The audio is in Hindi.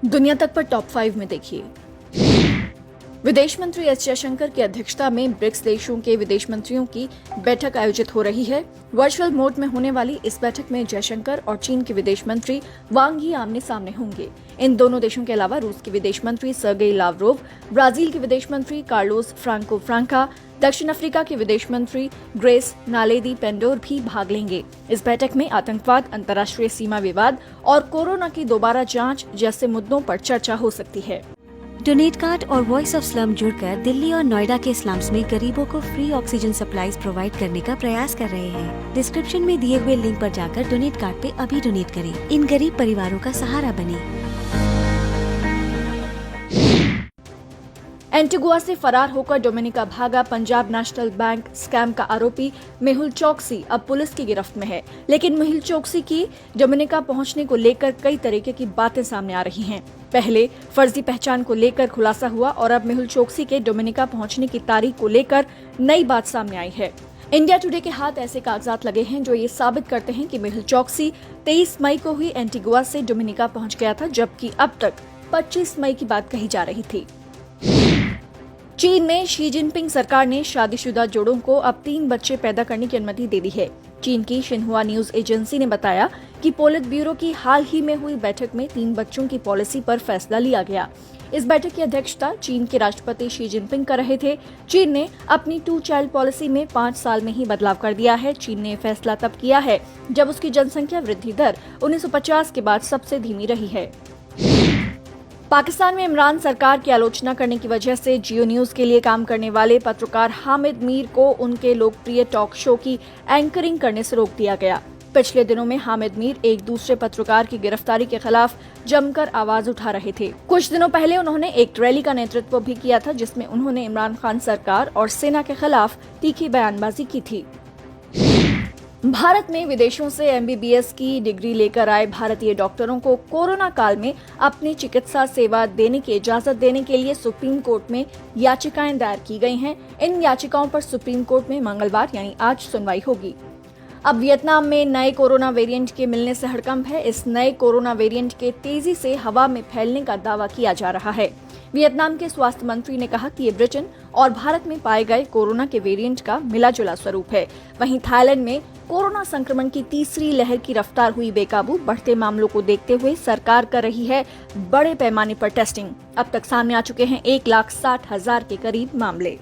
दुनिया तक पर टॉप 5 में देखिए। विदेश मंत्री एस जयशंकर की अध्यक्षता में ब्रिक्स देशों के विदेश मंत्रियों की बैठक आयोजित हो रही है। वर्चुअल मोड में होने वाली इस बैठक में जयशंकर और चीन के विदेश मंत्री वांग ही आमने सामने होंगे। इन दोनों देशों के अलावा रूस के विदेश मंत्री सर्गेई लावरोव, ब्राजील के विदेश मंत्री कार्लोस फ्रांको फ्रांका, दक्षिण अफ्रीका के विदेश मंत्री ग्रेस नालेदी पेंडोर भी भाग लेंगे। इस बैठक में आतंकवाद, अंतर्राष्ट्रीय सीमा विवाद और कोरोना की दोबारा जांच जैसे मुद्दों पर चर्चा हो सकती है। डोनेट कार्ड और वॉइस ऑफ स्लम जुड़कर दिल्ली और नोएडा के स्लम्स में गरीबों को फ्री ऑक्सीजन सप्लाईज प्रोवाइड करने का प्रयास कर रहे हैं। डिस्क्रिप्शन में दिए हुए लिंक पर जाकर डोनेट कार्ड पे अभी डोनेट करें। इन गरीब परिवारों का सहारा बने। एंटीगुआ से फरार होकर डोमिनिका भागा पंजाब नेशनल बैंक स्कैम का आरोपी मेहुल चोकसी अब पुलिस की गिरफ्त में है। लेकिन मेहुल चोकसी की डोमिनिका पहुंचने को लेकर कई तरीके की बातें सामने आ रही हैं। पहले फर्जी पहचान को लेकर खुलासा हुआ और अब मेहुल चोकसी के डोमिनिका पहुंचने की तारीख को लेकर नई बात सामने आई है। इंडिया टुडे के हाथ ऐसे कागजात लगे हैं जो ये साबित करते हैं कि मेहुल चोकसी 23 मई को ही एंटीगुआ से डोमिनिका पहुंच गया था, जबकि अब तक 25 मई की बात कही जा रही थी। चीन में शी जिनपिंग सरकार ने शादीशुदा जोड़ों को अब 3 बच्चे पैदा करने की अनुमति दे दी है। चीन की शिन्हुआ न्यूज एजेंसी ने बताया कि पोलित ब्यूरो की हाल ही में हुई बैठक में 3 बच्चों की पॉलिसी पर फैसला लिया गया। इस बैठक की अध्यक्षता चीन के राष्ट्रपति शी जिनपिंग कर रहे थे। चीन ने अपनी 2 चाइल्ड पॉलिसी में 5 साल में ही बदलाव कर दिया है। चीन ने फैसला तब किया है जब उसकी जनसंख्या वृद्धि दर 1950 के बाद सबसे धीमी रही है। पाकिस्तान में इमरान सरकार की आलोचना करने की वजह से जियो न्यूज के लिए काम करने वाले पत्रकार हामिद मीर को उनके लोकप्रिय टॉक शो की एंकरिंग करने से रोक दिया गया। पिछले दिनों में हामिद मीर एक दूसरे पत्रकार की गिरफ्तारी के खिलाफ जमकर आवाज उठा रहे थे। कुछ दिनों पहले उन्होंने एक रैली का नेतृत्व भी किया था, जिसमें उन्होंने इमरान खान सरकार और सेना के खिलाफ तीखी बयानबाजी की थी। भारत में विदेशों से एमबीबीएस की डिग्री लेकर आए भारतीय डॉक्टरों को कोरोना काल में अपनी चिकित्सा सेवा देने की इजाजत देने के लिए सुप्रीम कोर्ट में याचिकाएं दायर की गई हैं। इन याचिकाओं पर सुप्रीम कोर्ट में मंगलवार यानी आज सुनवाई होगी। अब वियतनाम में नए कोरोना वेरिएंट के मिलने से हड़कंप है। इस नए कोरोना वेरिएंट के तेजी से हवा में फैलने का दावा किया जा रहा है। वियतनाम के स्वास्थ्य मंत्री ने कहा कि ये ब्रिटेन और भारत में पाए गए कोरोना के वेरिएंट का मिला-जुला स्वरूप है। वहीं थाईलैंड में कोरोना संक्रमण की तीसरी लहर की रफ्तार हुई बेकाबू। बढ़ते मामलों को देखते हुए सरकार कर रही है बड़े पैमाने पर टेस्टिंग। अब तक सामने आ चुके हैं 1,60,000 के करीब मामले।